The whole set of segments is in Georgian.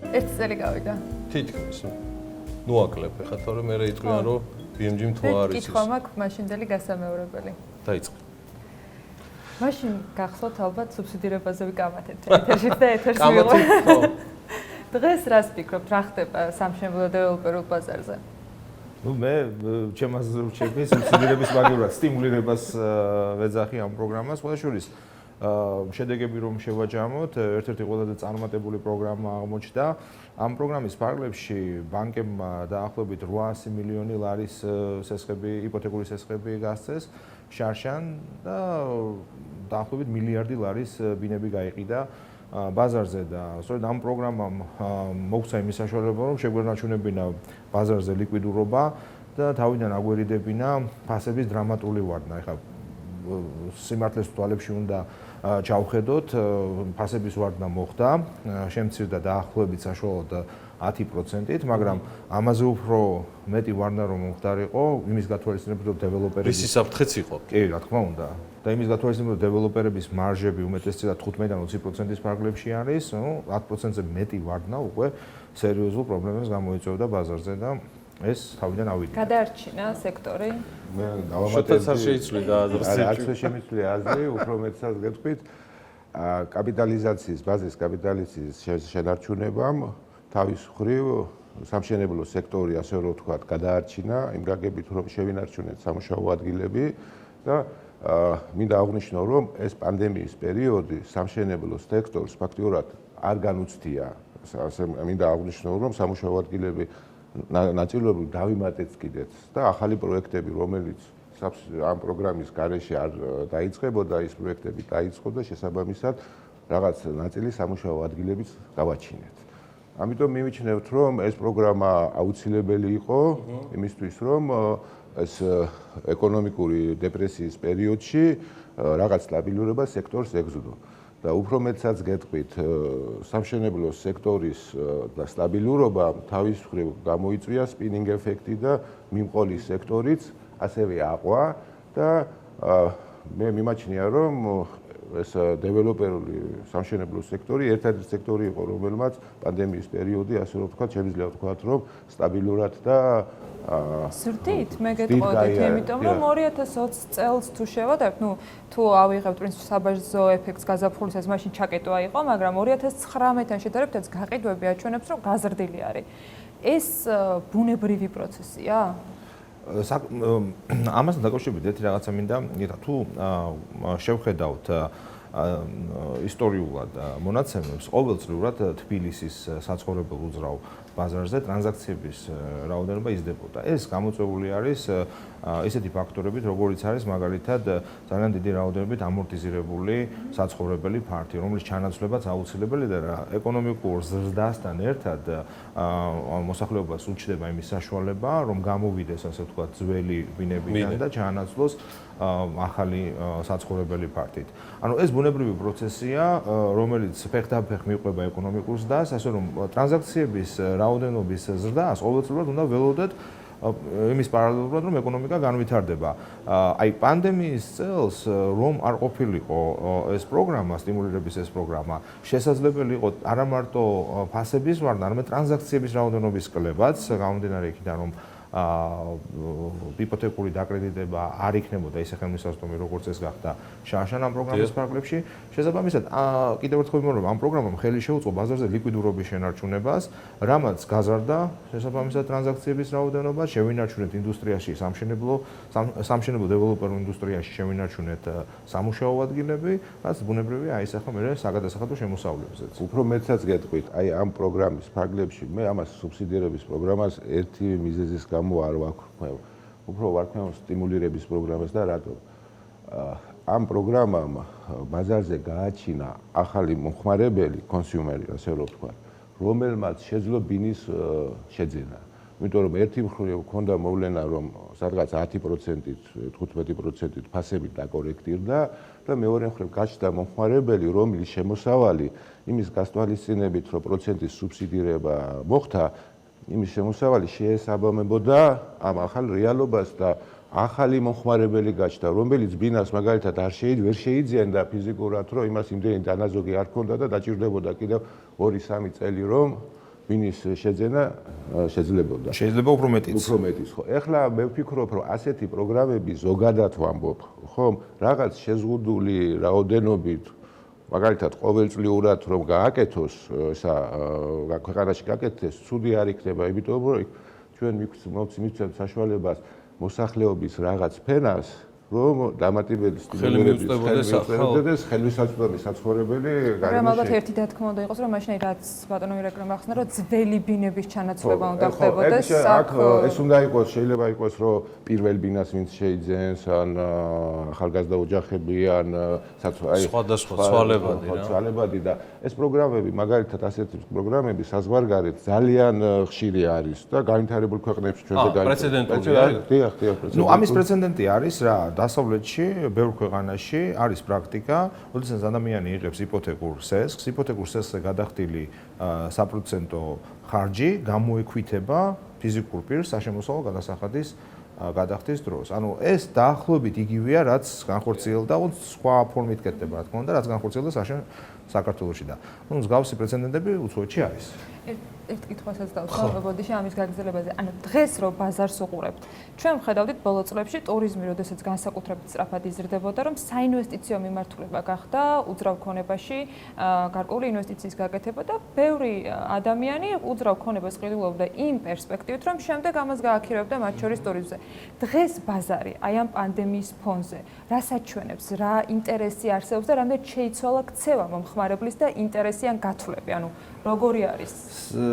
ერთი წელი გავიდა. თითქმის. ნუ აკლებ ხა თორე მე რეიტყვიან რომ BMG-მ თუ არის ის. კითხვა მაქვს მაშინდელი გასამეორებელი. დაიწყე. მაშინ გახსოვთ ალბათ სუბსიდირებაზე ვიკამათეთ ეთერში და ეთერში ვიყო. დღეს რას ფიქრობთ, რა ხდება სამშენებლო დეველოპერულ ბაზარზე? ნუ მე ჩემს რჩები სუბსიდირების მაგივრად სტიმულირებას ვეძახი ამ პროგრამას, ყველა შორის შედეგები რომ შევაჯამოთ, ერთ-ერთი ყველაზე წარმატებული პროგრამა აღმოჩნდა. ამ პროგრამის ფარგლებში ბანკებმა დაახლოებით 800 მილიონი ლარის სესხები, იპოთეკური სესხები გასცეს შარშან და დაახლოებით მილიარდი ლარის ბინები გაიყიდა ბაზარზე და სწორედ ამ პროგრამამ მოგვცა იმის საშუალება, რომ შეგვენარჩუნებინა ბაზარზე ლიკვიდურობა და თავიდან აგვერიდებინა ფასების დრამატული ვარდნა. ეხლა სიმართლეს თვალებში უნდა ჩავხედოთ, ფასების ვარდნა მოხდა, შემცირდა დაახლოებით საშუალოდ 10%-ით, მაგრამ ამაზე უფრო მეტი ვარდნა რომ მომხდარიყო, იმის გათვალისწინებით რომ დეველოპერები ისი საფრთხეც იყო. კი, რა თქმა უნდა. და იმის გათვალისწინებით რომ დეველოპერების მარჟები უმეტესწილად 15-დან 20%-ის ფარგლებში არის, ნუ 10%-ზე მეტი ვარდნა უკვე სერიოზულ პრობლემებს გამოიწვევდა ბაზარზე და ეს თავიდან ავიდა. გადაარჩინა სექტორი? მე გავამატებდი. შოთაც არ შეიცვლიდა აზრს. არც შემიძლია აზრი, უფრო მეტსაც გეტყვით, კაპიტალიზაციის, ბაზრის კაპიტალიზაციის შენარჩუნებამ თავის მხრივ სამშენებლო სექტორი, ასე რომ ვთქვათ, გადაარჩინა, იმ გაგებით რომ შევინარჩუნეთ სამუშაო ადგილები და მინდა აღვნიშნო, რომ ეს პანდემიის პერიოდი სამშენებლო სექტორს ფაქტიურად არ განუცდია. მინდა აღვნიშნო, რომ სამუშაო ადგილები ნაწილობრივ დავიმატეთ კიდეც და ახალი პროექტები, რომელიც ამ პროგრამის გარეშე არ დაიწყებოდა, ის პროექტები დაიწყო და შესაბამისად რაღაც ნაწილი სამუშაო ადგილებიც გავაჩინეთ. ამიტომ მივიჩნევთ, რომ ეს პროგრამა აუცილებელი იყო იმისთვის, რომ ეს ეკონომიკური დეპრესიის პერიოდში რაღაც სტაბილურობა სექტორს ეგზდო. და უფრო მეტსაც გეტყვით, სამშენებლო სექტორის და სტაბილურობა თავის მხრივ გამოიწვია სპინინგ ეფექტი და მიმყოლი სექტორიც ასევე აყვა და მე მიმაჩნია, რომ ეს დეველოპერული სამშენებლო სექტორი ერთადერთი სექტორი იყო, რომელმაც პანდემიის პერიოდი, ასე რომ ვთქვათ, შემიძლია ვთქვათ, რომ სტაბილურად და ზრდით, მე გეტყოდით, იმიტომ რომ 2020 წელს თუ შევადართ, ნუ თუ ავიღებთ პრინციპში საბაზო ეფექტს გაზაფხულისაც, მაშინ ჩაკეტვა იყო, მაგრამ 2019-დან შედარებით გაყიდვები აჩვენებს, რომ გაზრდილი არის. ეს ბუნებრივი პროცესია? ამასთან დაკავშირებით ერთი რაღაცა მინდა, თუ შევხედავთ ისტორიულად მონაცემებს, ყოველწლიურად თბილისის საცხოვრებელ უძრავ ბაზარზე ტრანზაქციების რაოდენობა იზრდებოდა. ეს გამოწვეული არის ისეთი ფაქტორებით, როგორიც არის მაგალითად ძალიან დიდი რაოდენობით ამორტიზირებული საცხოვრებელი ფართი, რომლის ჩანაცვლებაც აუცილებელი და ეკონომიკურ ზრდასთან ერთად მოსახლეობას უჩნდება იმის საშუალება, რომ გამოვიდეს, ასე ვთქვათ, ძველი ბინებიდან და ჩაანაცვლოს ახალი საცხოვრებელი ფართით. ანუ ეს ბუნებრივი პროცესია, რომელიც ფეხდაფეხ მიყვება ეკონომიკურ ზრდას, ასე რომ ტრანზაქციების რაოდენობის ზრდას ყოველწლიურად უნდა ველოდოთ იმის პარალელურად, რომ ეკონომიკა განვითარდება. აი პანდემიის წელს რომ არ ყოფილიყო ეს პროგრამა, სტიმულირების ეს პროგრამა, შესაძლებელი იყო არა მარტო ფასების ვარდნა, არამედ ტრანზაქციების რაოდენობის კლებაც, გამომდინარე იქიდან, რომ იპოთეკური დაკრედიტება არ იქნებოდა ისე ხელმისაწვდომი, როგორც ეს გახდა შარშან ამ პროგრამის ფარგლებში. შესაბამისად, კიდევ ერთხელ ვიმეორებ, ამ პროგრამამ ხელი შეუწყო ბაზარზე ლიკვიდურობის შენარჩუნებას, რამაც გაზარდა შესაბამისად ტრანზაქციების რაოდენობა, შევინარჩუნეთ ინდუსტრიაში სამშენებლო დეველოპერულ ინდუსტრიაში შევინარჩუნეთ სამუშაო ადგილები, რაც ბუნებრივია აი ეს ახლა მე საგადასახადო შემოსავლებზეც. უფრო მეტსაც გეტყვით, აი ამ პროგრამის ფარგლებში მე ამას სუბსიდირების პროგრამას ერთი მიზეზის გამო არ ვაქვთ. უფრო ვარქმევ სტიმულირების პროგრამას და რატო? ამ პროგრამამ ბაზარზე გააჩინა ახალი მომხმარებელი, კონსიუმერი, ასე რომ ვთქვათ, რომელმაც შეძლო ბინის შეძენა. იმიტომ რომ ერთი მხრივ ქონდა მოვლენა რომ სადღაც 10%-ით, 15%-ით ფასები დაკორექტირდა და მეორე მხრივ გაჩნდა მომხმარებელი, რომლის შემოსავალი იმის გასთვალისწინებით, რომ პროცენტის სუბსიდირება მოხდა, იმის შემოსავალი შეესაბამებოდა ამ ახალ რეალობას და ახალი მომხმარებელი გაჩნდა, რომელიც ბინას მაგალითად ვერ შეიძენდა ფიზიკურად, რომ იმას იმდენი დანაზოგი არ ქონდა და დაჭირდებოდა კიდევ 2-3 წელი, რომ ბინის შეძენა შეძლებოდა. შეიძლება უფრო მეტიც. უფრო მეტიც, ხო. ეხლა მე ვფიქრობ, რომ ასეთი პროგრამები ზოგადად ვამბობ, ხომ, რაღაც შეზღუდული რაოდენობით, მაგალითად, ყოველწლიურად რომ გააკეთოს, ესა ქვეყანაში გააკეთდეს, ცუდი არ იქნება, იმიტომ რომ ჩვენ მივცემთ საშუალებას მოსახლეობის რაღაც ფენას, რომ დამატებითი სტიმულირების ხელმისაწვდომი საცხოვრებელი მაგრამ ალბათ ერთი დათქმა უნდა იყოს, რომ მაშინ რაც ბატონო ირაკლი ახსნა, რომ ძველი ბინების ჩანაცვლება უნდა ხდებოდეს. ეს უნდა იყოს, შეიძლება იყოს, რომ პირველ ბინას ვინც შეიძენს, ან ახალგაზრდა ოჯახები, ან სხვადასხვა ცვალებადი და ეს პროგრამები, მაგალითად ასეთი პროგრამები საზღვარგარეთ ძალიან ხშირი არის და განვითარებულ ქვეყნებში ჩვენზე პრეცედენტულია. დიახ, ნუ ამის პრეცედენტი არის რა, დასავლეთში, ბევრ ქვეყანაში არის პრაქტიკა, როდესაც ადამიანი იღებს იპოთეკურ სესხს, იპოთეკურ სესხზე გადახდილი საპროცენტო ხარჯი გამოექვითება ფიზიკურ პირს საშემოსავლო გადასახადის გადახდის დროს. ანუ ეს დაახლოებით იგივეა, რაც განხორციელდა, სხვა ფორმით კეთდება, რა თქმა უნდა, რაც განხორციელდა საქართველოში და ნუ მსგავსი პრეცედენტები უცხოეთში არის. ერთ კითხვასაც დავსვამ, ბოდიში ამის გაგრძელებაზე. ანუ დღეს რო ბაზარს უყურებთ, ჩვენ ვხედავდით ბოლო წლებში ტურიზმი, როდესაც განსაკუთრებით სწრაფად იზრდებოდა, რომ საინვესტიციო მიმართულება გახდა უძრავ ქონებაში გარკვეული ინვესტიციის გაკეთება და ბევრი ადამიანი უძრავ ქონებას ყიდულობდა იმ პერსპექტივით, რომ შემდეგ ამას გააქირავებდა მათ შორის ტურიზმზე. დღეს ბაზარი აი ამ პანდემიის ფონზე რას აჩვენებს, რა ინტერესი არსებობს და რამდენად შეიცვალა ქცევა მომხმარებლის და ინტერესიან გათვლები, ანუ როგორი არის?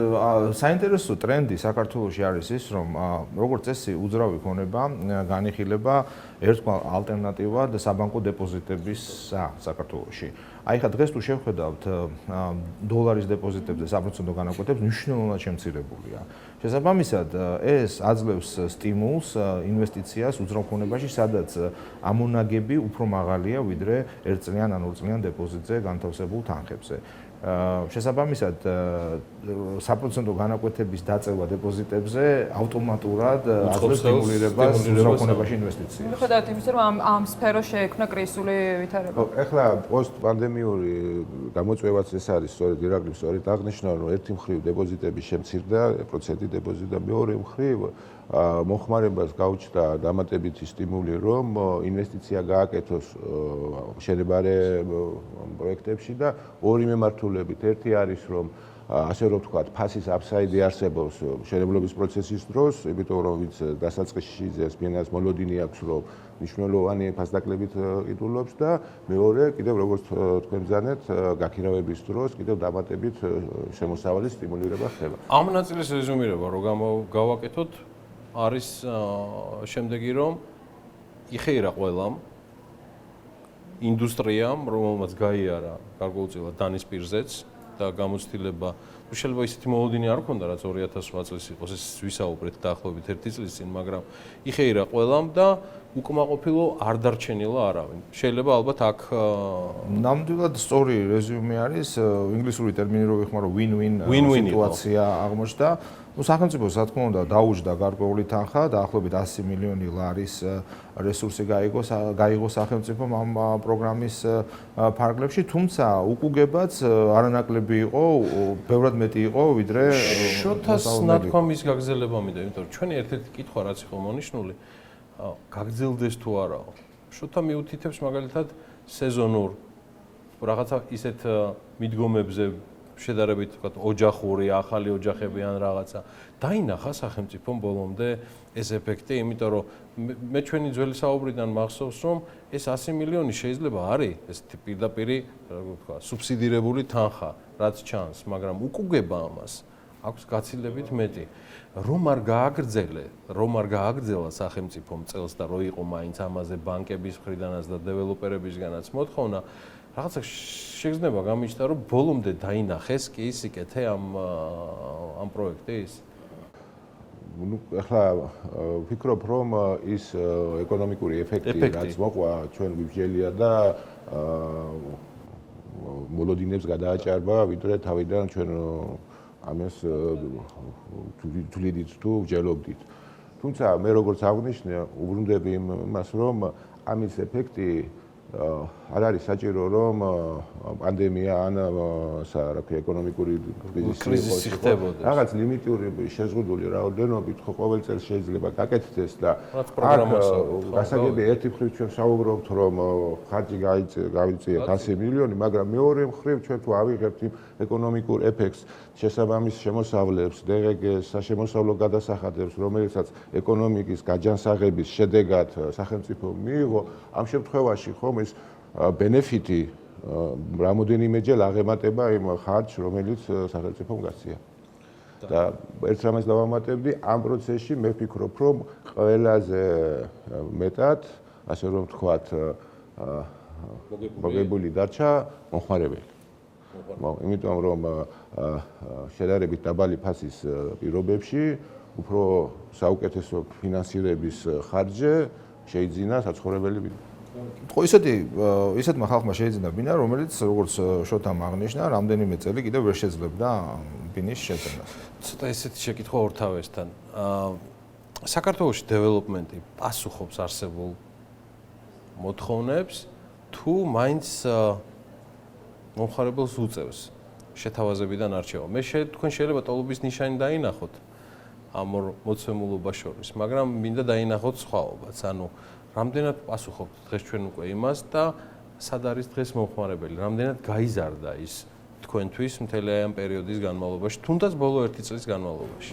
საინტერესო ტრენდი საქართველოში არის ის, რომ როგორც წესი უძრავი ქონება განიხილება ერთგვარ ალტერნატივად საბანკო დეპოზიტებისა საქართველოში. აი ხა დღეს თუ შევხედავთ დოლარის დეპოზიტებზე საპროცენტო განაკვეთებს მნიშვნელოვნად შემცირებულია. შესაბამისად, ეს აძლევს სტიმულს ინვესტიციას უძრავ ქონებაში, სადაც ამონაგები უფრო მაღალია ვიდრე ერთწლიან ან ორწლიან დეპოზიტზე განთავსებულ თანხებზე. შესაბამისად, საპროცენტო განაკვეთების დაწევა დეპოზიტებზე ავტომატურად აძლევს სტიმულირებას უძრავ ქონებაში ინვესტიციას. მიუხედავად იმისა, რომ ამ სფეროს შეექმნა კრიზისული ვითარება. ეხლა პოსტპანდემიური გამოწვევაც ეს არის, სწორედ ირაკლი სწორედ აღნიშნა, რომ ერთი მხრივ დეპოზიტების შემცირდა, პროცენტი დეპოზიტ და მეორე მხრივ მომხმარებას გაუჩნდა დამატებითი სტიმული, რომ ინვესტიცია გააკეთოს მშენებარე პროექტებში და ორი მიმართულებით. ერთი არის, რომ ასე რომ ვთქვათ, ფასის აფსაიდი არსებობს მშენებლობის პროცესის დროს, იმიტომ რომ ვინც დასაწყისში ძეს ბინას მოლოდინი აქვს, რომ მნიშვნელოვანი ფასდაკლებით ყიდულობს და მეორე, კიდევ როგორც თქვენ ბრძანეთ, გაქირავების დროს კიდევ დამატებით შემოსავლის სტიმულირება ხდება. ამ ნაწილის რეზუმირება რო გავაკეთოთ, არის შემდეგი, რომ იხეირა ყველამ ინდუსტრიამ, რომელმაც გაიარა გარკვეულწილად დანის პირზეც და გამოცდილება, შეიძლება ისეთი მოლოდინი არ ქონდა, რაც 2008 წელს იყოს, ეს ვისაუბრეთ დაახლოებით 1 წლის წინ, მაგრამ იხეირა ყველამ და უკმაყოფილო არ დარჩენილა არავინ. შეიძლება ალბათ აქ ნამდვილად სწორი რეზიუმე არის, ინგლისური ტერმინი რო ვიხმარო win-win სიტუაცია აღმოჩნდა. ნუ სახელმწიფოს რა თქმა უნდა დაუჯდა გარკვეული თანხა, დაახლოებით 100 მილიონი ლარის რესურსი გაიღო სახელმწიფომ ამ პროგრამის ფარგლებში, თუმცა უკუგებაც არანაკლები იყო, ბევრად მეტი იყო, ვიდრე შოთას ნათქვამის გაგრძელება მინდა, იმიტომ რომ ჩვენი ერთ-ერთი კითხვა რაც იყო მონიშნული, გაგრძელდეს თუ არაო. შოთა მიუთითებს მაგალითად სეზონურ რაღაცა ისეთ მიდგომებზე შედარებით ვთქვათ ოჯახური, ახალი ოჯახები ან რაღაცა დაინახა სახელმწიფომ ბოლომდე ეს ეფექტი, იმიტომ რომ მე ჩვენი ძველი საუბრიდან მახსოვს, რომ ეს 100 მილიონი შეიძლება არის ეს პირდაპირი, როგორ ვთქვა, სუბსიდირებული თანხა, რაც ჩანს, მაგრამ უკუგება ამას აქვს გაცილებით მეტი. რომ არ გააგრძელა სახელმწიფომ წელს და რო იყო მაინც ამაზე ბანკების მხრიდანაც და დეველოპერებისგანაც მოთხოვნა, რაღაცა შეგრძნება გამიჩნდა, რომ ბოლომდე დაინახეს კი სიკეთე ამ პროექტის? ახლა ვფიქრობ, რომ ის ეკონომიკური ეფექტი, რაც მოყვა, ჩვენ გვიგვიჟელია და მოლოდინებს გადააჭარბა, ვიდრე თავიდან ჩვენ ამას თვლიდით თუ ვჯელობდით. თუმცა მე როგორც აღნიშნე, უბრუნდები იმას, რომ ამის ეფექტი არ არის საჭირო, რომ პანდემია ან ეკონომიკური კრიზისი ხდებოდა. რაღაც ლიმიტური შეზღუდული რაოდენობით ხო ყოველ წელს შეიძლება გაკეთდეს და გასაგები ერთი მხრივ ჩვენ საუბრობთ, რომ ხარჯი გავიწიეთ 100 მილიონი, მაგრამ მეორე მხრივ ჩვენ თუ ავიღებთ იმ ეკონომიკურ ეფექტს, შესაბამის შემოსავლებს, DGG-ს, სამოსავლო გადასახადებს, რომელიცაც ეკონომიკის გაჯანსაღების შედეგად სახელმწიფო მიიღო, ამ შემთხვევაში ხომ ეს ბენეფიტი რამოდენიმეჯერ აღემატება იმ ხარჯს, რომელიც სახელმწიფომ გასცია. და ერთ რამეს დავამატებდი, ამ პროცესში მე ვფიქრობ, რომ ყველაზე მეტად, ასე რომ ვთქვათ, მოგებული დარჩა მომხმარებელი. იმიტომ რომ შედარებით დაბალი ფასის პირობებში უფრო საუკეთესო ფინანსირების ხარჯზე შეიძინა საცხოვრებელი ბინა. ხო, ისეთმა ხალხმა შეიძინა ბინა, რომელიც როგორც შოთამ აღნიშნა, რამდენიმე წელი კიდევ ვერ შეძლებდა ბინის შეძენას. ცოტა ესეთი შეკითხვა ორთავესთან. საქართველოში დეველოპმენტი პასუხობს არსებულ მოთხოვნებს თუ მაინც მომხმარებელს უწევს შეთავაზებიდან არჩევა. თქვენ შეიძლება ტოლობის ნიშანი დაინახოთ ამ ორ მოცემულობას შორის, მაგრამ მინდა დაინახოთ სხვაობაც. ანუ რამდენად პასუხობთ დღეს ჩვენ უკვე იმას და სად არის დღეს მომხმარებელი? რამდენად გაიზარდა ის თქვენთვის მთელი ამ პერიოდის განმავლობაში, თუნდაც ბოლო 1 წლის განმავლობაში?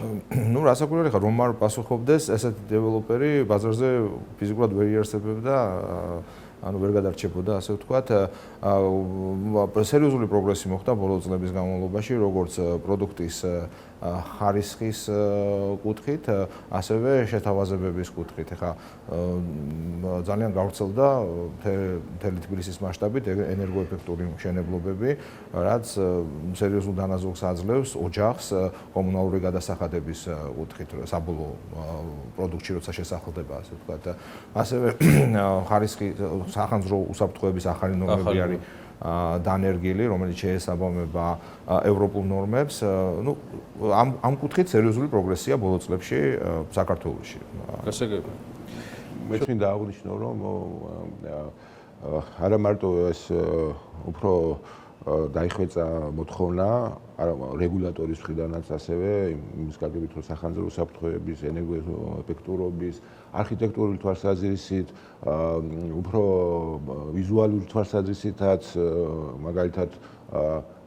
ნუ რასაკვირველი ხარ, რომ არ პასუხობდეს ესეთი დეველოპერი ბაზარზე ფიზიკურად ვერ იარსებებდა, ანუ ვერ გადარჩებოდა, ასე ვთქვათ. სერიოზული პროგრესი მოხდა ბოლო წლების განმავლობაში, როგორც პროდუქტის ხარისხის კუთხით, ასევე შეთავაზებების კუთხით. ეხლა ძალიან გავრცელდა მთელი თბილისის მასშტაბით ენერგოეფექტური მშენებლობები, რაც სერიოზულ დანაზოგს აძლევს ოჯახს კომუნალური გადასახადების კუთხით, საბოლოო პროდუქტში როცა შესახლდება, ასე ვთქვათ. ასევე ხარისხი სახანძრო უსაფრთხოების ახალი ნორმები არის დანერგილი, რომელიც შეესაბამება ევროპულ ნორმებს. ნუ ამ კუთხით სერიოზული პროგრესია ბოლო წლებში საქართველოში. გასაგები. მე მინდა აღვნიშნო, რომ არა მარტო ეს უფრო დაიხვეწა მოთხოვნა რეგულატორის მხრიდანაც, ასევე იმის გაგებით, რომ სახანძრო უსაფრთხოების, ენერგოეფექტურობის, არქიტექტურული თვალსაზრისით, უფრო ვიზუალური თვალსაზრისითაც, მაგალითად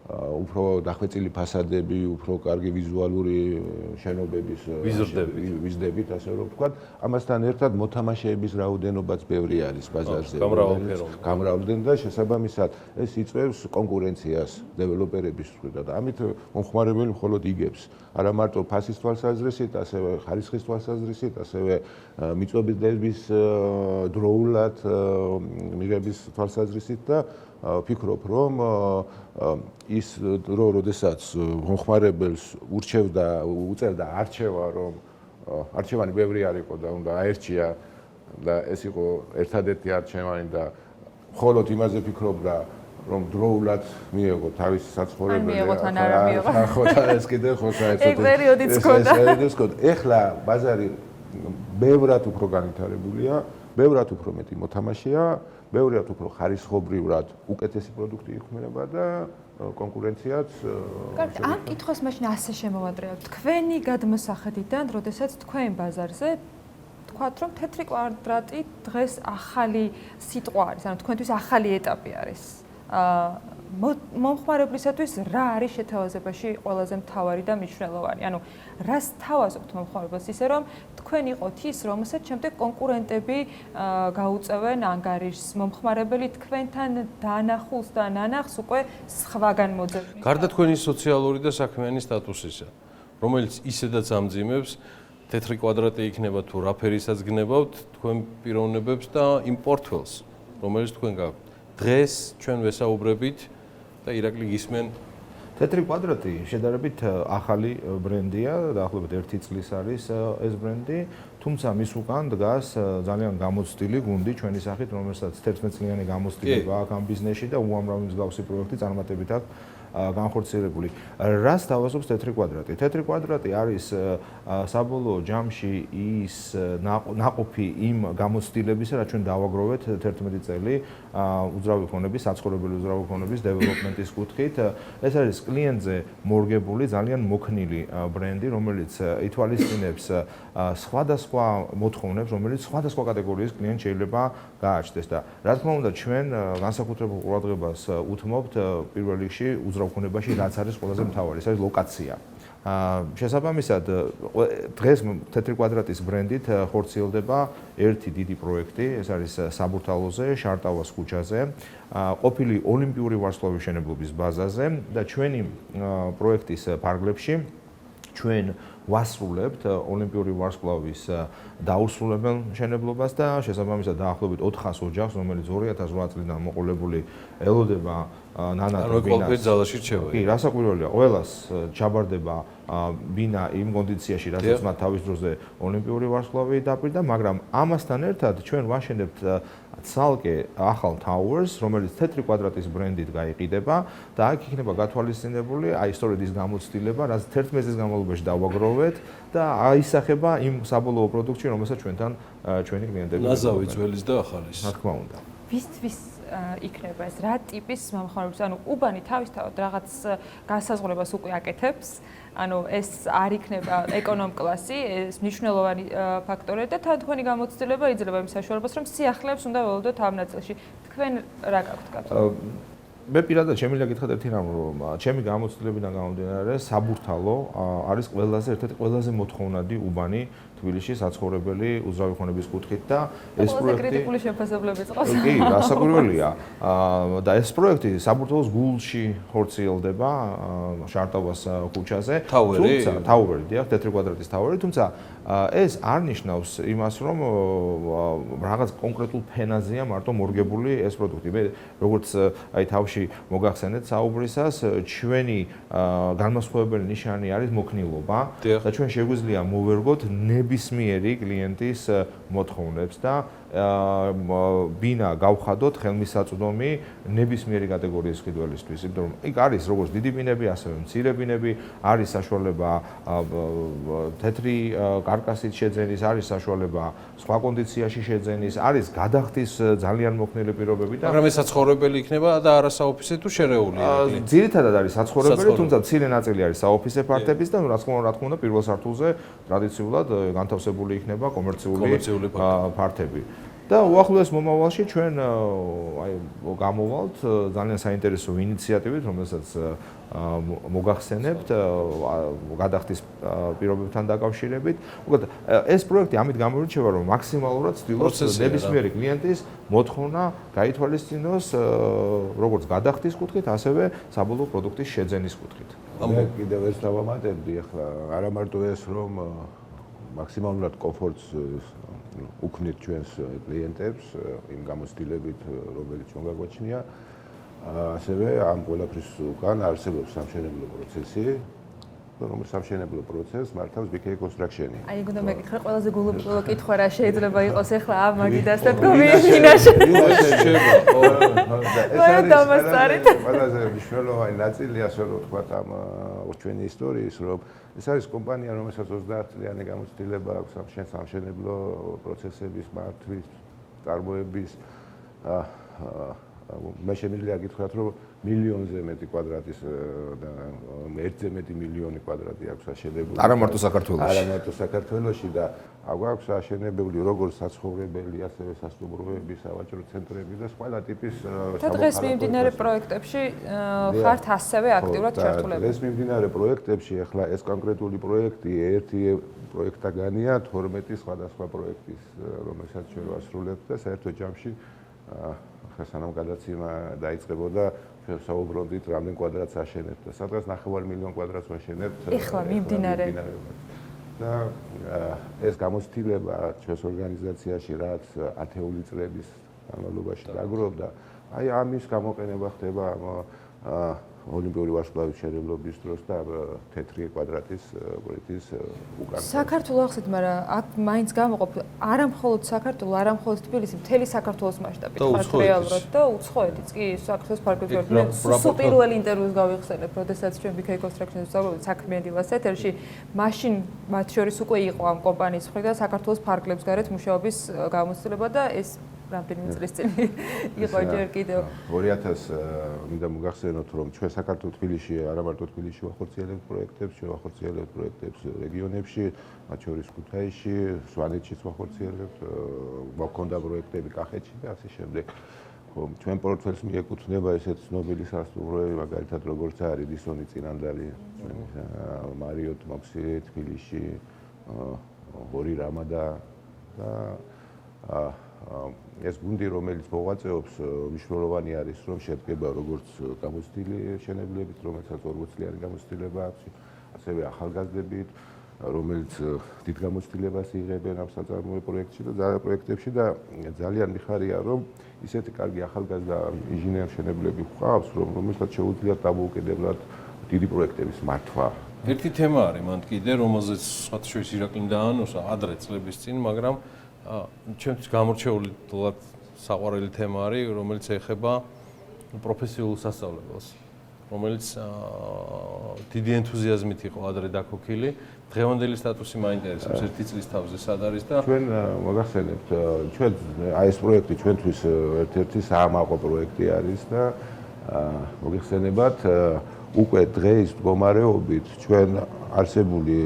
უფრო დახვეწილი ფასადები, უფრო კარგი ვიზუალური შენობების ვიზდებით, ასე რომ ვთქვათ. ამასთან ერთად მოთამაშეების რაოდენობაც ბევრი არის ბაზარზე. გამრავლდნენ და შესაბამისად ეს იწვევს კონკურენციას დეველოპერების მხრიდან და ამით მომხმარებელი მხოლოდ იგებს. არა მარტო ფასის თვალსაზრისით, ასევე ხარისხის თვალსაზრისით, ასევე მიწვევების დროულად მიღების თვალსაზრისით და ვფიქრობ, რომ ის დრო, როდესაც მომხმარებელს უწევდა არჩევა, რომ არჩევანი ბევრი არ იყო და უნდა აერჩია და ეს იყო ერთადერთი არჩევანი და მხოლოდ იმაზე ფიქრობდა, რომ დროულად მიიღო თავისი საცხოვრებელი. მიიღოთ ან არა მიიღო. ხო, და ეს კიდე ხო საერთოდ ეს პერიოდიც ჰქონდა. ეხლა ბაზარი ბევრად უფრო განვითარებულია, ბევრად უფრო მეტი მოთამაშეა, ბევრად უფრო ხარისხობრივად უკეთესი პროდუქტი იხმარება და კონკურენციაც. კარგი, ამ კითხვას მაშინ ასე შემოვადრეოთ. თქვენი გადმოსახედიდან, როდესაც თქვენ ბაზარზე თქვათ, რომ თეთრი კვადრატი დღეს ახალი სიტყვა არის, ანუ თქვენთვის ახალი ეტაპი არის. მომხმარებლისათვის რა არის შეთავაზებაში ყველაზე მთავარი და მნიშვნელოვანი? ანუ რას თავაზობთ მომხმარებელს ისე რომ თქვენ იყოთ ის, რომელსაც შემდეგ კონკურენტები გაუწევენ ანგარიშს, მომხმარებელი თქვენთან დანახულს და ნანახს უკვე სხვაგან მოძებნει. გარდა თქვენი სოციალური და საქმიანი სტატუსისა, რომელიც ისედაც ამძიმებს, თეთრი კვადრატი იქნება თუ რა ფერისაც გნებავთ, თქვენ პიროვნებებს და იმ პორტფელს, რომელიც თქვენ გაქვთ. დღეს ჩვენ ვესაუბრებით და ირაკლი გისმენ თეთრი კვადრატი შედარებით ახალი ბრენდია, დაახლოებით 1 წლის არის ეს ბრენდი, თუმცა მის უკან დგას ძალიან გამოცდილი გუნდი ჩვენი სახით, რომელსაც 11 წლიანი გამოცდილება აქვს ამ ბიზნესში და უამრავი მსგავსი პროექტი წარმატებით აქვს განხორციელებული. რას თავაზობს თეთრი კვადრატი? თეთრი კვადრატი არის საბოლოო ჯამში ის ნაყოფი იმ გამოცდილებისა, რაც ჩვენ დავაგროვეთ 11 წელი უძრავი ქონების, საცხოვრებელი უძრავი ქონების დეველოპმენტის კუთხით. ეს არის კლიენტზე მორგებული, ძალიან მოქნილი ბრენდი, რომელიც ითვალისწინებს სხვადასხვა მოთხოვნებს, რომელიც სხვადასხვა კატეგორიის კლიენტ შეიძლება გააჩნდეს და რა თქმა უნდა ჩვენ განსაკუთრებულ ყურადღებას უთმობთ პირველ რიგში უძრავ ქონებაში რაც არის ყველაზე მთავარი, ეს არის ლოკაცია. შესაბამისად დღეს თეთრი კვადრატის ბრენდით ხორციელდება ერთი დიდი პროექტი, ეს არის საბურთალოზე, შარტავას ქუჩაზე, ყოფილი ოლიმპიური ვარსკვლავის მშენებლობის ბაზაზე და ჩვენი პროექტის ფარგლებში ჩვენ ვასრულებთ ოლიმპიური ვარსკვლავის დაუსრულებელ მშენებლობას და შესაბამისად დაახლოებით 400 ოჯახს, რომელიც 2008 წლიდან მოყოლებული ელოდება ნანა და ბინას. კონკრეტ ძალაში რჩება. კი, რასაკვირველია, ყველას ჩაბარდება ბინა იმ კონდიციაში, რასაც მათ თავის დროზე ოლიმპიური ვარსკვლავი დაპირდა, მაგრამ ამასთან ერთად ჩვენ ვაშენებთ ცალკე ახალ towers, რომელიც თეთრი კვადრატის ბრენდით გაიყიდება და აქ იქნება გათვალისწინებული აი სწორედ ის გამოცდილება, რაც 11 წლის განმავლობაში დავაგროვეთ და აისახება იმ საბოლოო პროდუქტში, რომელსაც ჩვენთან ჩვენი კლიენტები ნაზავი ძველის და ახალის. რა თქმა უნდა. ვისთვის იქნება ეს რა ტიპის მომხმარებლებს? ანუ უბანი თავისთავად რაღაც განსაზღვრებას უკვე აკეთებს. ანუ ეს არ იქნება ეკონომ კლასი, ეს მნიშვნელოვანი ფაქტორია და თქვენი გამოცდილება იძლევა იმ საშუალებას, რომ სიახლეებს უნდა ველოდოთ ამ ნაწილში. თქვენ რა გაქვთ გათვლილი? მე პირადად შემიძლია გითხრათ ერთი რამ, რომ ჩემი გამოცდილებიდან გამომდინარე, საბურთალო არის ერთ-ერთი ყველაზე მოთხოვნადი უბანი თბილისში საცხოვრებელი უძრავი ქონების კუთხით და ეს პროექტი კრიტიკული შეფასებლებიც ყავს. კი, რასაკვირველია. და ეს პროექტი საბურთალოს გულში ხორციელდება შარტავას ქუჩაზე. თუმცა ტაუერი, დიახ, თეთრი კვადრატის ტაუერი, თუმცა ეს არ ნიშნავს იმას, რომ რაღაც კონკრეტულ ფენაზეა მარტო მორგებული ეს პროდუქტი. მე როგორც აი თავში მოგახსენეთ საუბრისას, ჩვენი განმასხვავებელი ნიშანი არის მოქნილობა და ჩვენ შეგვიძლია მოვერგოთ ნებისმიერი კლიენტის მოთხოვნებს და ბინა გავხადოთ ხელმისაწვდომი ნებისმიერი კატეგორიის მყიდველისთვის, იმიტომ რომ იქ არის როგორც დიდი ბინები, ასევე მცირე ბინები, არის საშუალება თეთრი კარკასით შეძენის, არის საშუალება სხვა კონდიციაში შეძენის, არის გადახდის ძალიან მოქნილი პირობები და მაგრამ ეს საცხოვრებელი იქნება და არა საოფისე თუ შერეული იქნება. ძირითადად არის საცხოვრებელი, თუმცა მცირე ნაწილი არის საოფისე პარტების და რა თქმა უნდა პირველ სართულზე ტრადიციულად განთავსებული იქნება კომერციული პარტები. და უახლოეს მომავალში ჩვენ აი გამოვალთ ძალიან საინტერესო ინიციატივით, რომელსაც მოგახსენებთ გადახდის პირობებთან დაკავშირებით. მოკლედ ეს პროექტი ამით გამორჩევა, რომ მაქსიმალურად ცდილობს ნებისმიერი კლიენტის მოთხოვნა გაითვალისწინოს როგორც გადახდის კუთხით, ასევე საბოლოო პროდუქტის შეძენის კუთხით. მე კიდევ ერთ დავამატებდი, ახლა არა მარტო ეს, რომ მაქსიმალურად კომფორტს უქმნით ჩვენს კლიენტებს იმ გამოცდილებით, რომელიც ჩვენ გაგვაჩნია, ასევე ამ ყველაფრის უკან არსებობს სამშენებლო პროცესი, რომელიც სამშენებლო პროცესს მართავს BK Construction-ი. აი, გონდა მეკითხა, ყველაზე გულუბრყვილო კითხვა რა შეიძლება იყოს ახლა ამ მაგიდას და კომბინაში. ყველაზე მნიშვნელოვანი ნაწილი, ასე რომ ვთქვა, ამ ჩვენი ისტორიის, რომ ეს არის კომპანია, რომელსაც 30 წლიანი გამოცდილება აქვს სამშენებლო პროცესების მართვის, წარმოების მე შემიძლია გითხრათ, რომ მილიონზე მეტი კვადრატის და 1-ზე მეტი მილიონი კვადრატი აქვს აშენებული. არა მარტო საქართველოში. არა მარტო საქართველოში და აქვს აშენებული როგორც საცხოვრებელი, ასევე სასტუმროები, სავაჭრო ცენტრები და ყველა ტიპის და დღეს მიმდინარე პროექტებში ხართ ასევე აქტიურად ჩართულები. დღეს მიმდინარე პროექტებში ახლა ეს კონკრეტული პროექტი ერთი პროექტაგანია 12 სხვადასხვა პროექტის, რომელსაც ჩვენ ვასრულებთ და საერთო ჯამში სანამ გადაცემა დაიწყებოდა ჩვენ საუბრობდით რამდენ კვადრატს აშენებთ და სადღაც 9 მილიონ კვადრატს ვაშენებთ ეხლა მიმდინარე და ეს გამოცდილება ჩვენს ორგანიზაციაში რაც 10 წლების განმავლობაში დაგროვდა აი ამის გამოყენება ხდება ოლიმპიური ვარსკვლავის შეძლებლობის დროს და თეთრი კვადრატის ბრიტის უკან. საქართველოს ახსენეთ, მაგრამ აქ მაინც გამოყოფ არა მხოლოდ საქართველოს, არა მხოლოდ თბილისი, მთელი საქართველოს მასშტაბით ხართ რეალურად და უცხოეთიც კი საქართველოს ფარგლებში. მე სულ პირველ ინტერვიუს გავიხსენებ, როდესაც ჩვენ BK Construction-ს ვსწავლობთ საქმიანი დილას ეთერში, მაშინ მათ შორის უკვე იყო ამ კომპანიის მხრიდან საქართველოს ფარგლებს გარეთ მუშაობის გამოცდილება და ეს რამდენიმე წლის წინ იყო ჯერ კიდევ 2000 მინდა მოგახსენოთ რომ ჩვენ საქართველოს თბილისში არა მარტო თბილისში ვახორციელებთ პროექტებს, ჩვენ ვახორციელებთ პროექტებს რეგიონებში, მათ შორის ქუთაისში, სვანეთშიც ვახორციელებთ, მოქონდა პროექტები კახეთში და ასე შემდეგ. ჩვენ პორტფელს მიეკუთვნება ესეთ ცნობილი სასტუმროები, მაგალითად როგორც არის დისონი წინანდალი, მარიოტ მოქსი თბილისში, ორი რამადა და ეს გუნდი, რომელიც მოვაწეობს, მნიშვნელოვანი არის, რომ შედგება როგორც გამოცდილი შენობებით, რომელსაც 40 წლიანი გამოცდილება აქვს, ასევე ახალგაზრდებით, რომელიც დიდ გამოცდილებას იღებენ ამ საწარმოო პროექტებში და ძალიან მიხარია, რომ ისეთი კარგი ახალგაზრდა ინჟინერ-მშენებლები გვყავს, რომელსაც შეუძლიათ დამოუკიდებლად დიდი პროექტების მართვა. ერთი თემა არის მანდ კიდე, რომელზეც სხვათა შორის ირაკლიმ დაანონსა ადრე წლების წინ, მაგრამ ჩვენთვის გამორჩეული საყვარელი თემა არის, რომელიც ეხება პროფესიულ სასწავლებელს, რომელიც დიდი ენთუზიაზმით იყო ადრე დაქოქილი. დღევანდელი სტატუსი მაინტერესებს ერთი წლის თავზე სად არის და ჩვენ მოგახსენებთ, ჩვენ აი ეს პროექტი ჩვენთვის ერთ-ერთი საამაყო პროექტი არის და მოგეხსენებათ უკვე დღეს მდგომარეობით ჩვენ არსებული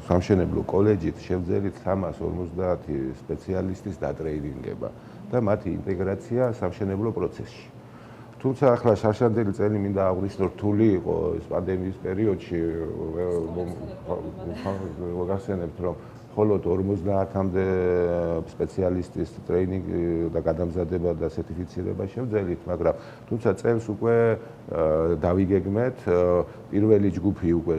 სამშენებლო კოლეჯით შევძელით 350 სპეციალისტის დატრეინინგება და მათი ინტეგრაცია სამშენებლო პროცესში. თუმცა ახლა შარშანდელი წელი მინდა აღვნიშნო, რთული იყო ეს პანდემიის პერიოდში, მოგახსენებთ, რომ მხოლოდ 50-მდე სპეციალისტის ტრეინინგი და გადამზადება და სერტიფიცირება შევძელით, მაგრამ თუმცა წელს უკვე დავიგეგმეთ, პირველი ჯგუფი უკვე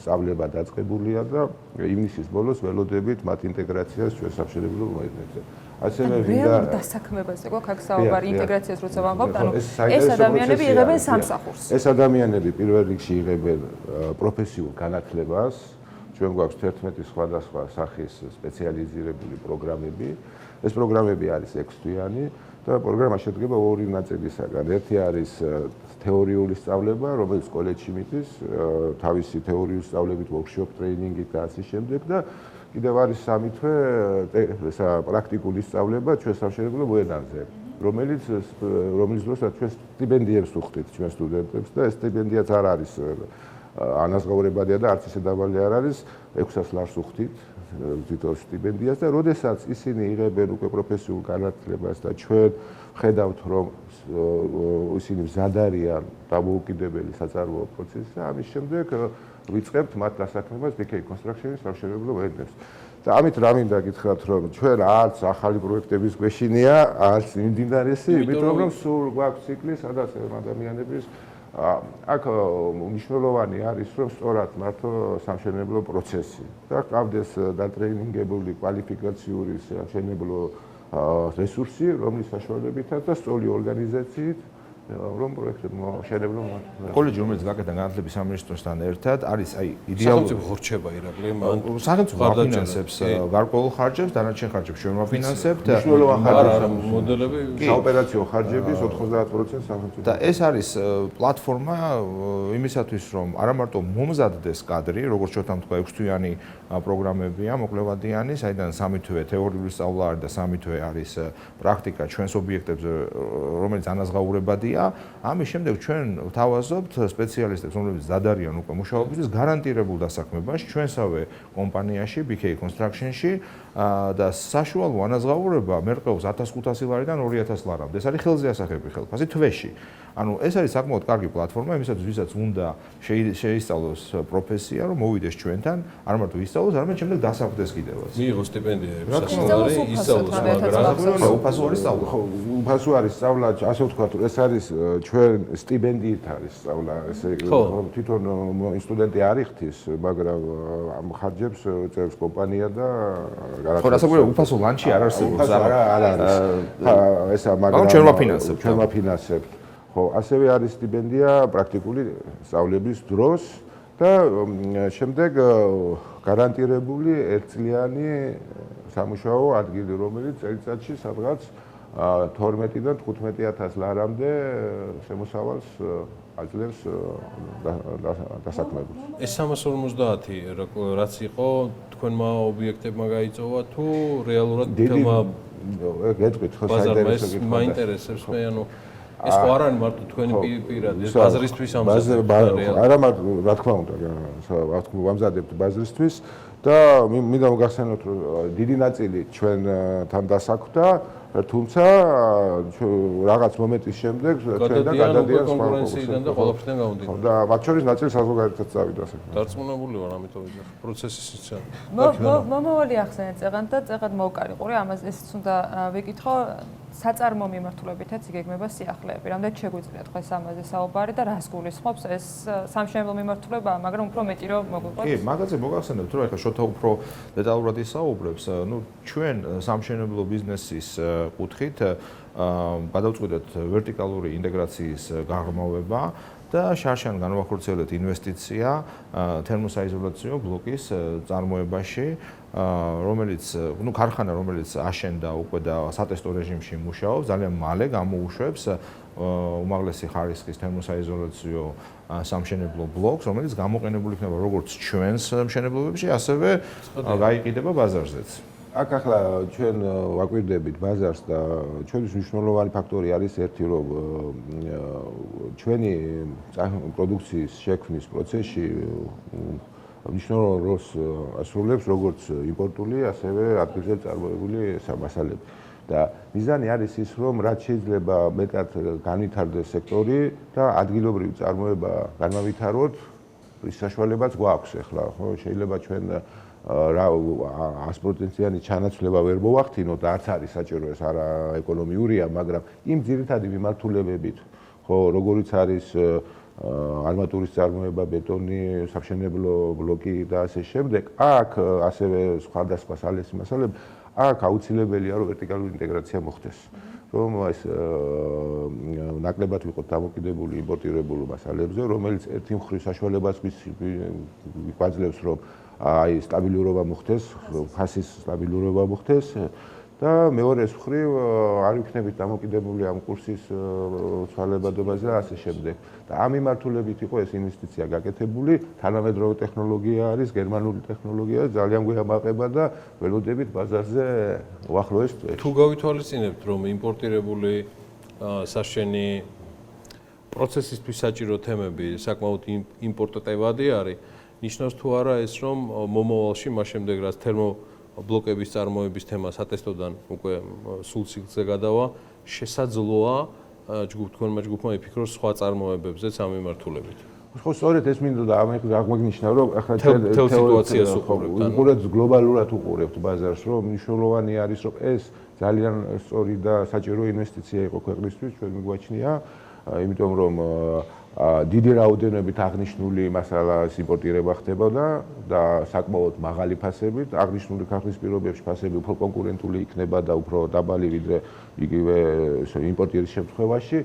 სწავლება დაწყებულია და ივნისის ბოლოს ველოდებით მათ ინტეგრაციას ჩვენ სამშენებლო მოედნებზე. ასევე რეალურ დასაქმებაზე გვაქვს აქ საუბარი ინტეგრაციას როცა ვამბობთ, ანუ ეს ადამიანები იღებენ სამსახურს. ეს ადამიანები პირველ რიგში იღებენ პროფესიულ განათლებას. ჩვენ გვაქვს 11 სხვადასხვა სახის სპეციალიზირებული პროგრამები. ეს პროგრამები არის 6 თვიანი და პროგრამა შედგება ორი ნაწილისაგან. ერთი არის თეორიული სწავლება, რომელიც კოლეჯში მიდის, თავისი თეორიული სწავლებით, workshop ტრეინინგით და ასე შემდეგ და კიდევ არის სამი თვე პრაქტიკული სწავლება ჩვენ სამშენებლო მოედანზე, რომელიც დროსაც ჩვენ სტიპენდიებს ვუხდით ჩვენ სტუდენტებს და ეს სტიპენდიაც არ არის ანაზღაურებადია და არც ისე დაბალი არ არის, 600 ლარს ვუხდით თვითონ სტიპენდიას და როდესაც ისინი იღებენ უკვე პროფესიულ განათლებას და ჩვენ ხედავთ, რომ ისინი მზად არიან დამოუკიდებელი საწარმოო პროცესზე, ამის შემდეგ ვიწყებთ მათ დასაქმებას BK Construction-ის სამშენებლო მოედნებს. და ამით რა მინდა გითხრათ, რომ ჩვენ არც ახალი პროექტების გვეშინია, არც მიმდინარესი, იმიტომ რომ სულ გვაქვს ციკლი, სადაც ადამიანების აქ მნიშვნელოვანი არის, რომ სწორად მართო სამშენებლო პროცესი და ყავდეს დატრეინინგებული კვალიფიკაციური სამშენებლო რესურსი, რომლის საშუალებითაც და სწორი ორგანიზაციით რომ პროექტები მოშენებლო კოლეჯი, რომელიც გაკეთა განათლების სამინისტროსთან ერთად, არის აი იდეალური სახელმწიფო ხორჩება ირაკლი, სახელმწიფო აფინანსებს გარკვეულ ხარჯებს, დანარჩენ ხარჯებს ჩვენ ვაფინანსებთ. მნიშვნელოვანი ხარჯები მოდელები საოპერაციო ხარჯების 90% სახელმწიფო. და ეს არის პლატფორმა იმისათვის, რომ არა მარტო მომზადდეს კადრი, როგორც შოთამ თქვა 6 თვიანი პროგრამებია, მოკვლევადიანი, საიდან 3 თვე თეორიული სწავლა არის და 3 თვე არის პრაქტიკა ჩვენს ობიექტებზე, რომელიც ანაზღაურებადია. ამის შემდეგ ჩვენ ვთავაზობთ სპეციალისტებს, რომლებიც დადარიან უკვე მუშაობისთვის გარანტირებულ დასაქმებას ჩვენსავე კომპანიაში BK Construction-ში და საშუალო ანაზღაურება მერყეობს 1500 ლარიდან 2000 ლარამდე. ეს არის ხელზე ასახები ხელფასი თვეში. ანუ ეს არის საკმაოდ კარგი პლატფორმა იმისათვის, ვისაც უნდა შეისწავლოს პროფესია, რომ მოვიდეს ჩვენთან, არ მარტო ისწავლოს, არამედ შემდეგ დასაქმდეს კიდევაც. მიიღოს სტიპენდიები სასწავლებელი, ისწავლოს, მაგრამ უფასო არის სწავლა. უფასო არის სწავლა, ასე ვთქვათ, ეს არის ჩვენ სტიპენდიით არის სწავლა, ესე თვითონ სტუდენტი არ იხდის, მაგრამ ამ ხარჯებს წერს კომპანია და ხო, რასაკვირველია, უფასო ლანჩი არ არსებობს. არ არის. ესა, მაგრამ ჩვენ ვაფინანსებთ. ჩვენ ვაფინანსებთ. ხო, ასევე არის სტიპენდია პრაქტიკული სწავლების დროს და შემდეგ გარანტირებული ერთწლიანი სამუშაო ადგილი, რომელიც წელიწადში სადღაც 12-დან 15,000 ლარამდე შემოსავალს აძლევს დასაქმებულს. ეს 350 რაც იყო თქვენმა ობიექტებმა გაიწოვა თუ რეალურად თელმა გეტყვით ხო საინტერესო გითხარ. მაინტერესებს მე ანუ ეს ხო არ არის მარტო თქვენი პირადი ბაზრისთვის ამზადებთ. არა მარტო რა თქმა უნდა ვამზადებთ ბაზრისთვის და მინდა მოგახსენოთ რომ დიდი ნაწილი ჩვენთან დასაქმდა თუმცა რაღაც მომენტის შემდეგ ჩვენთან გადადიან სხვა კონკურენციიდან და ყველაფერთან გამომდინარე. და მათ შორის ნაწილი საზოგადოებრივად წავიდა საქმე. დარწმუნებული ვარ ამიტომ პროცესის ისაა. მომავალი ახსენეთ წეღან და წეღად მოვკარიყური ამას ესეც უნდა ვიკითხო საწარმო მიმართულებითაც იგეგმება სიახლეები. რამდენად შეგვიძლია დღეს ამაზე საუბარი და რას გულისხმობს ეს სამშენებლო მიმართულება, მაგრამ უფრო მეტი რომ მოგვიყვება. კი, მაგაზე მოგახსენებთ რომ ეხლა შოთა უფრო დეტალურად ისაუბრებს, ჩვენ სამშენებლო ბიზნესის კუთხით გადავწყვიტეთ ვერტიკალური ინტეგრაციის გაღრმავება და შარშან განვახორციელეთ ინვესტიცია თერმოსაიზოლაციო ბლოკის წარმოებაში, რომელიც ქარხანა რომელიც აშენდა უკვე და სატესტო რეჟიმში მუშაობს, ძალიან მალე გამოუშვებს უმაღლესი ხარისხის თერმოსაიზოლაციო სამშენებლო ბლოკს, რომელიც გამოყენებული იქნება როგორც ჩვენს მშენებლობებში, ასევე გაიყიდება ბაზარზეც. აქ ახლა ჩვენ ვაკვირდებით ბაზარს და ჩვენთვის მნიშვნელოვანი ფაქტორი არის ერთი რომ ჩვენი პროდუქციის შექმნის პროცესში მნიშვნელოვან როლს ასრულებს როგორც იმპორტული, ასევე ადგილზე წარმოებული მასალები. და მიზანი არის ის, რომ რაც შეიძლება მეტად განვითარდეს სექტორი და ადგილობრივი წარმოება განავითაროთ, ის საშუალებაც გვაქვს ახლა, ხო, შეიძლება ჩვენ რა 100%-იანი ჩანაცვლება ვერ მოვახდინოთ და არც არის საჭირო ეს არა ეკონომიურია, მაგრამ იმ ძირითადი მიმართულებებით, ხო, როგორიც არის არმატურის წარმოება, ბეტონი, სამშენებლო ბლოკი და ასე შემდეგ, აქ ასევე სხვადასხვა სალესი მასალები, აქ აუცილებელია რომ ვერტიკალური ინტეგრაცია მოხდეს. რომ ეს ნაკლებად ვიყოთ დამოკიდებული იმპორტირებულ მასალებზე, რომელიც ერთი მხრივ საშუალებას გვაძლევს რომ აი სტაბილურობა მოხდეს, ფასის სტაბილურობა მოხდეს და მეორეს მხრივ არ ვიქნებით დამოკიდებული ამ კურსის ცვალებადობაზე და ასე შემდეგ. და ამ მიმართულებით იყო ეს ინვესტიცია გაკეთებული, თანამედროვე ტექნოლოგია არის, გერმანული ტექნოლოგია, ძალიან გვიამაყება და ველოდებით ბაზარზე უახლოეს წლებში. თუ გავითვალისწინებთ რომ იმპორტირებული საშენი პროცესისთვის საჭირო თემები საკმაოდ იმპორტატებადი არის, ნიშნავს თუ არა ეს რომ მომავალში მას შემდეგ რაც თერმობლოკების წარმოების თემა სატესტოდან უკვე სულ სიგრძე გადავა, შესაძლოა თქვენმა ჯგუფმა იფიქროს სხვა წარმოებებზეც ამ მიმართულებით. ხო, სწორედ ეს მინდოდა აღმაგნიშნა, რომ ახლა თელ სიტუაციას უყურებთ. უყურებთ გლობალურად უყურებთ ბაზარს, რომ მნიშვნელოვანი არის, რომ ეს ძალიან სწორი და საჭირო ინვესტიცია იყო ქვეყნისთვის, ჩვენ მიგვაჩნია, იმიტომ რომ დიდი რაოდენობით აღნიშნული მასალას იმპორტირება ხდებოდა და საკმაოდ მაღალი ფასებით, აღნიშნული ქართლის პირობებში ფასები უფრო კონკურენტული იქნება და უფრო დაბალი ვიდრე იგივე იმპორტირის შემთხვევაში,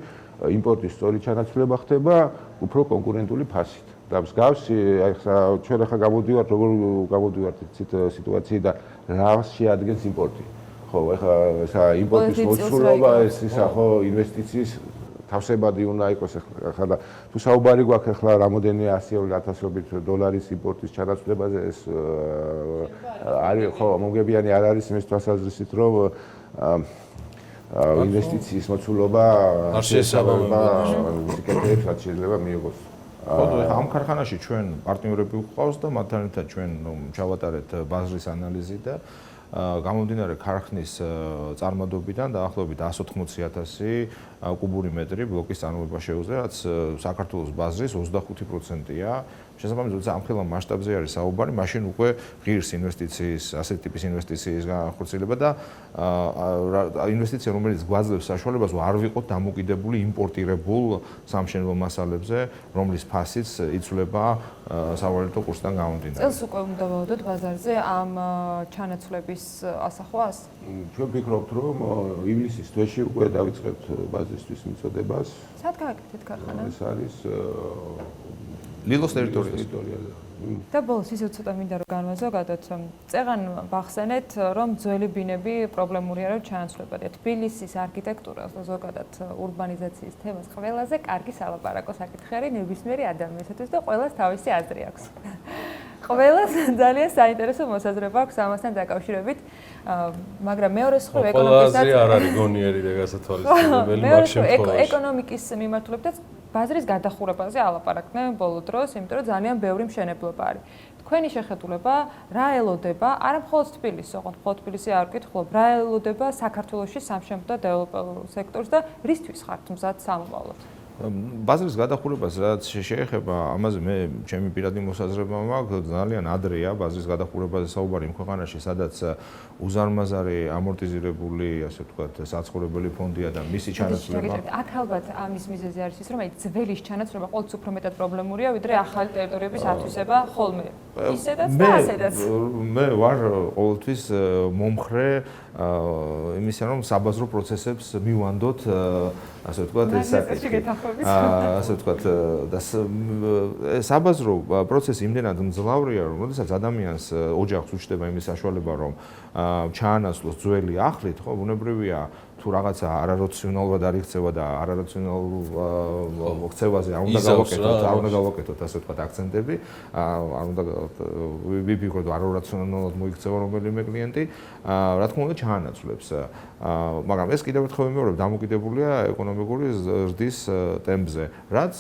იმპორტის სწორი ჩანაცვლება ხდება უფრო კონკურენტული ფასით. და მსგავსი, ჩვენ ახლა გამოდივართ, როგორ გამოდივართ სიტუაციიდან, რა შეადგენს იმპორტი. ხო, ახლა ესა იმპორტის მოცულობა, ეს ისა ხო ინვესტიციის თავსებადი უნდა იყოს ახლა და თუ საუბარი გვაქვს ახლა რამოდენიმე ასეული ათასობით დოლარის იმპორტის ჩანაცვლებაზე, ეს არის ხო მომგებიანი არ არის იმის თვალსაზრისით, რომ ინვესტიციის მოცულობა არ შესაბამება სიკეთეებს რაც შეიძლება მიიღოს. ხო, ამ ქარხანაში ჩვენ პარტნიორები გვყავს და მათთან ერთად ჩვენ ჩავატარეთ ბაზრის ანალიზი და გამომდინარე ქარხნის წარმადობიდან დაახლოებით 180,000 კუბური მეტრი ბლოკის წარმოება შეუძლია, რაც საქართველოს ბაზრის 25%-ია. შესაბამისად, ამ ხელა მასშტაბზე არის საუბარი, მაშინ უკვე ღირს ინვესტიციის, ასეთ ტიპის ინვესტიციის განხორციელება და ინვესტიცია, რომელიც გვაძლევს საშუალებას, არ ვიყოთ დამოკიდებული იმპორტირებულ სამშენებლო მასალებზე, რომლის ფასიც იცვლება სავალუტო კურსთან გამომდინარე. წელს უკვე უნდა ვაოდოთ ბაზარზე ამ ჩანაცვლების ასახვას? ჩვენ ვფიქრობთ, რომ ივლისის თვეში უკვე დავიწყებთ ბაზრის ხაზისთვის მიწოდებას. სად გააკეთეთ ქარხანა? ეს არის ლილოს ტერიტორიაზე. და ბოლოს ისე ცოტა მინდა რომ განვაზოგადოთ, წეღან ვახსენეთ, რომ ძველი ბინები პრობლემური არ ჩაანაცვლებად. თბილისის არქიტექტურას და ზოგადად ურბანიზაციის თემას ყველაზე კარგი სალაპარაკო საკითხი არის ნებისმიერი ადამიანისთვის და ყველას თავისი აზრი აქვს. ყველას ძალიან საინტერესო მოსაზრება აქვს ამასთან დაკავშირებით, მაგრამ მეორე მხრივ ეკონომიკასაც არ არის გონიერი და გასათვალისწინებელი მაგ შემთხვევაში. ეკონომიკის მიმართულებითაც ბაზრის გადახურებაზე ალაპარაკდნენ ბოლო დროს, იმიტომ რომ ძალიან ბევრი მშენებლობა არის. თქვენი შეხედულება რა ელოდება, არა მხოლოდ თბილისს, ოღონდ მხოლოდ თბილისი არ ვკითხულობ, რა ელოდება საქართველოში სამშენებლო და დეველოპერულ სექტორს და რისთვის ხართ მზად სამომავლოდ? ბაზრის გადახურებას რაც შეეხება, ამაზე მე ჩემი პირადი მოსაზრება მაქვს, ძალიან ადრეა ბაზრის გადახურებაზე საუბარი იმ ქვეყანაში, სადაც უზარმაზარი ამორტიზირებული, ასე ვთქვათ, საცხოვრებელი ფონდია და მისი ჩანაცვლება. აქ ალბათ ამის მიზეზი არის ის, რომ აი ძველის ჩანაცვლება ყოველთვის უფრო მეტად პრობლემურია, ვიდრე ახალი ტერიტორიების ათვისება ხოლმე. ისედაც და ასედაც. მე ვარ ყოველთვის მომხრე იმისა, რომ საბაზრო პროცესებს მივანდოთ, ასე ვთქვათ, ეს საკითხი. ასე ვთქვათ, და საბაზრო პროცესი იმდენად მძლავრია, რომ როდესაც ადამიანს ოჯახს უჩნდება იმის საშუალება, რომ ჩაანაცვლოს ძველი ახლით, ხო, ბუნებრივია თუ რაღაცა არარაციონალურად არ იქცევა და არარაციონალურ მოქცევაზე არ უნდა გავაკეთოთ, ასე ვთქვათ, აქცენტები, არ უნდა ვიფიქროთ არარაციონალურად მოიქცევა რომელიმე კლიენტი, რა თქმა უნდა ჩაანაცვლებს. მაგრამ ეს კიდევ ერთხელ ვიმეორებ, დამოკიდებულია ეკონომიკური ზრდის ტემპზე, რაც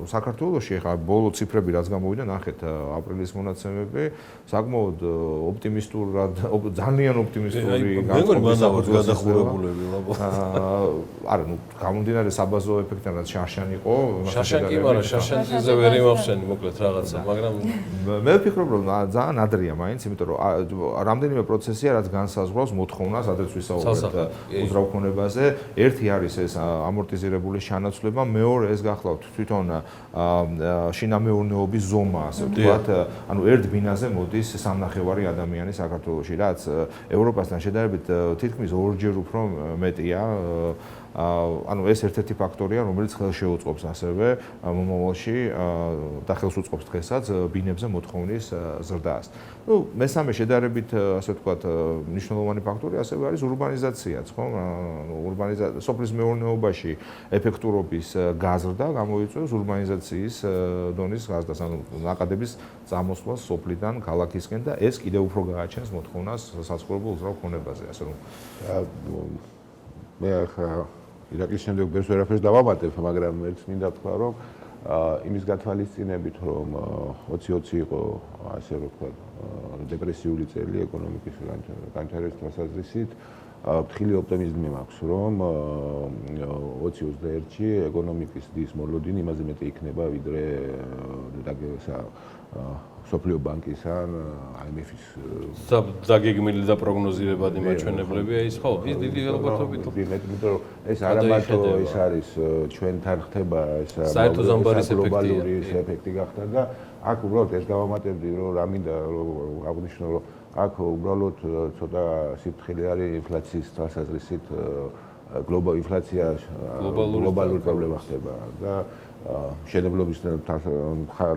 საქართველოში ახლა ბოლო ციფრები რაც გამოვიდა, ნახეთ ապრილის მონაცემები, საკმაოდ ოპტიმისტურად, ძალიან ოპტიმისტური გადახურებულები ლაბო. არა, ნუ გამომდინარე საბაზრო ეფექტიდან რაც შარშან იყო, შარშან კი, მაგრამ შარშანზე ვერ იმახსენი მოკლედ რაღაცა, მაგრამ მე ვფიქრობ, რომ ძალიან ადრეა მაინც, იმიტომ რომ რამდენიმე პროცესია, რაც განსაზღვრავს მოთხოვნას, ადრეც ვისაუბრეთ უზრავქონებაზე. ერთი არის ეს ამორტიზირებული ჩანაცვლება, მეორე ეს გახლავთ თვითონ შინამეურნეობის ზომა, ასე ვთქვათ, ანუ ერთ ბინაზე მოდის 3.5 ადამიანი საქართველოში, რაც ევროპასთან შედარებით თითქმის ორჯერ უფრო მეტია. ანუ ეს ერთ-ერთი ფაქტორია, რომელიც ხელს შეუწყობს ასევე მომავალში და ხელს უწყობს დღესაც ბინებზე მოთხოვნის ზრდას. ნუ მესამე შედარებით, ასე ვთქვათ, მნიშვნელოვანი ფაქტორი ასევე არის ურბანიზაციაც, ხო? სოფლის მეურნეობაში ეფექტურობის გაზრდა გამოიწვევს ურბანიზაციის დონის გაზრდას, ანუ ნაკადების წამოსვლას სოფლიდან ქალაქისკენ და ეს კიდევ უფრო გააჩენს მოთხოვნას საცხოვრებელ უზრავ ქონებაზე, ასე რომ მე ახლა ირაკლის შემდეგ ბევრს ვერაფერს დავამატებ, მაგრამ ერთს მინდა თქვა, რომ იმის გათვალისწინებით, რომ 2020 იყო, ასე რომ ვთქვა, დეპრესიული წელი ეკონომიკის განვითარების თვალსაზრისით, ფრთხილი ოპტიმიზმი მაქვს, რომ 2021-ში ეკონომიკის დის მოლოდინი იმაზე მეტი იქნება, ვიდრე სოფლიო ბანკის ან IMF-ის დაგეგმილი და პროგნოზირებადი მაჩვენებლებია ის, ხო, ის დიდი ველოდებებით. იმიტომ რომ ეს არა მარტო ის არის ჩვენთან ხდება ეს გლობალური ეფექტი გახდა და აქ უბრალოდ ეს გავამატებდი, რომ რა მინდა რომ აღვნიშნო, რომ აქ უბრალოდ ცოტა სიფრთხილე არის ინფლაციის თვალსაზრისით, ინფლაცია გლობალური პრობლემა ხდება და მშენებლობის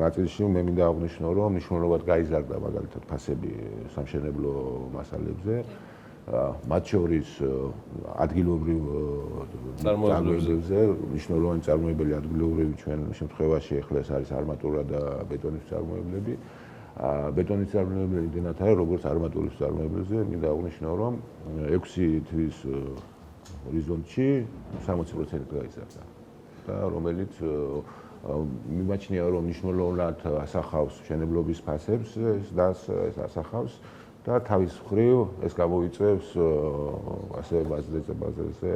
ნაწილში მე მინდა აღვნიშნო, რომ მნიშვნელოვნად გაიზარდა მაგალითად ფასები სამშენებლო მასალებზე, მათ შორის ადგილობრივ წარმოებებზე, მნიშვნელოვანი წარმოებელი ადგილობრივი ჩვენ შემთხვევაში ახლა ეს არის არმატურა და ბეტონის წარმოებლები. ბეტონის წარმოებლები იმდენად არის, როგორც არმატურის წარმოებებზე, მინდა აღვნიშნო, რომ 6 თვის ჰორიზონტში 60% გაიზარდა. რომელიც მიმაჩნია, რომ მნიშვნელოვნად ასახავს მშენებლობის ფასებს, ეს ასახავს და თავის მხრივ ეს გამოიწვევს ასე ბაზრზე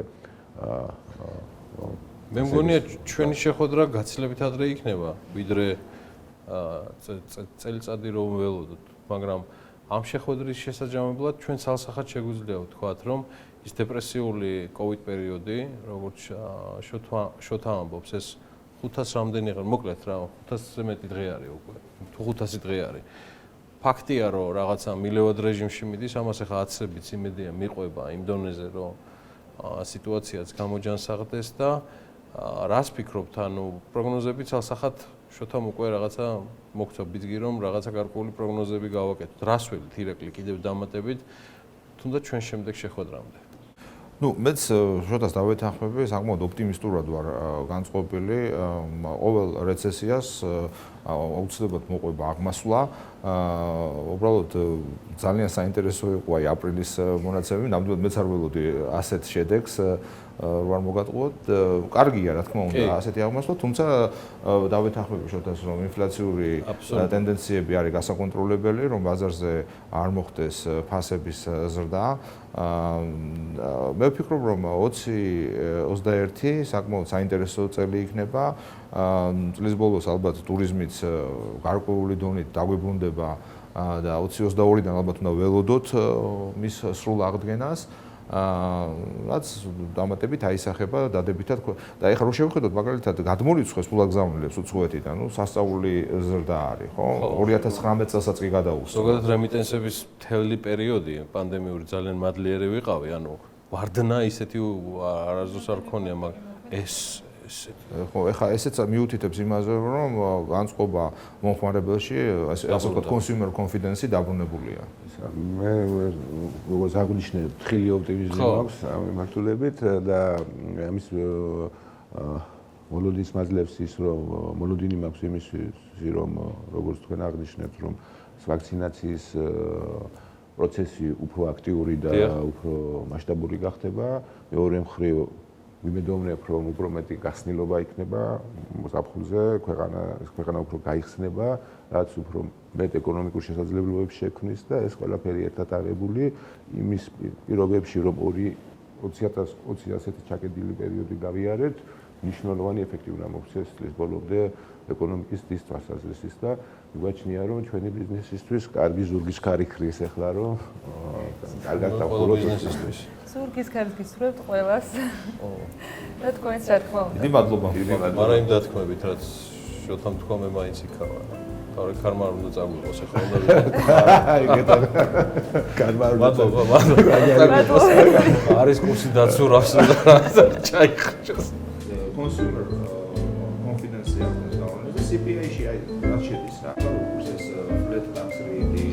მე მგონია ჩვენი შეხვედრა გაცილებით ადრე იქნება, ვიდრე წელიწადი რომ ველოდოთ, მაგრამ ამ შეხვედრის შესაძლებლად ჩვენ ცალსახად შეგვიძლია ვთქვათ, რომ ის დეპრესიული COVID პერიოდი, როგორც შოთა ამბობს, ეს 500 რამდენი ღია, მოკლედ რა, 500-ზე მეტი დღე არის უკვე. თუ 500 დღე არის. ფაქტია, რომ რაღაცა მილევად რეჟიმში მიდის, ამას ახლა აცებიც იმედია მიყვება იმ დონეზე, რომ სიტუაციაც გამოჯანსაღდეს და რას ფიქრობთ, ანუ პროგნოზები ცალსახად შოთამ უკვე რაღაცა მოგცა ბიძგი რომ რაღაცა გარკვეული პროგნოზები გავაკეთოთ. რას ველით ირეკლი კიდევ დამატებით თუნდაც ჩვენ შემდეგ შეხვედრამდე. Ну, მეც შოთას დავეთანხმები, საკმაოდ ოპტიმისტურად ვარ განწყობილი. ყოველ რეცესიას აუცილებლად მოყვება აღმასვლა. უბრალოდ ძალიან საინტერესო იყო აი აპრილის მონაცემები, ნამდვილად მეც არ ველოდი ასეთ შედეგს რომ არ მოგატყუოთ. კარგია, რა თქმა უნდა, ასეთი აღმასვლა, თუმცა დავეთანხმები შოთას, რომ ინფლაციური ტენდენციები არის გასაკონტროლებელი, რომ ბაზარზე არ მოხდეს ფასების ზრდა. მე ვფიქრობ, რომ 20-21 საკმაოდ საინტერესო წელი იქნება. წლის ბოლოს ალბათ ტურიზმიც გარკვეული დონით დაგვიბრუნდება და 20-22-დან ალბათ უნდა ველოდოთ მის სრულ აღდგენას. რაც დამატებით აისახება დადებითად და ეხლა რო შევხედოთ მაგალითად გადმორიცხვეს ფულაგზავნილებს უცხოეთიდან, ну სასწაული ზრდა არის, ხო? 2019 წელსაც კი გადაუსწრო. ზოგადად რემიტენსების მთელი პერიოდი პანდემიური ძალიან მადლიერე ვიყავი, ანუ ვარდნა ისეთი არასდროს არ ქონია, მაგრამ ხო, ეხლა ესეც მიუთითებს იმაზე, რომ განწყობა მომხმარებელში, ასე ვთქვათ, consumer confidence-ი დაბრუნებულია. მე როგორც აღნიშნე, თხილი ოპტიმიზმი მაქვს ამ მიმართულებით და ამის მოლოდინის მაძლევს ის, რომ მოლოდინი მაქვს იმისთვის, რომ როგორც თქვენ აღნიშნეთ, რომ ვაქცინაციის პროცესი უფრო აქტიური და უფრო მასშტაბური გახდება, მეორე მხრივ ვიმედოვნებ, რომ უფრო მეტი გახსნილობა იქნება ზაფხულზე, ქვეყანა უფრო გაიხსნება, რაც უფრო მეტ ეკონომიკურ შესაძლებლობებს შექმნის და ეს ყველაფერი ერთად აღებული იმის პირობებში, რომ 2020 ასეთი ჩაკეტილი პერიოდი გავიარეთ, მნიშვნელოვანი ეფექტი უნდა მოგვცეს წლის ბოლომდე ეკონომიკის დის თვალსაზრისით და მიგვაჩნია, რომ ჩვენი ბიზნესისთვის კარგი ზურგის ქარი ხრის ახლა, რომ კარგად დავხუროთ ბიზნესისთვის. ზურგის ქარს გისურვებთ ყველას. და თქვენს რა თქმა უნდა. დიდი მადლობა. მაგრამ იმ დათქმებით, რაც შოთამ თქვა მე მაინც იქავა. თავი ქარმა არ უნდა წაგვიყოს ახლა უნდა ეგეთა ქარმა არ უნდა წაგვიყოს. არის კურსი დაცურავს და ჩაიხჭოს. Consumer confidence აქვს და CPI-ში აი რა შედის რა? ეს flat tax rate-ი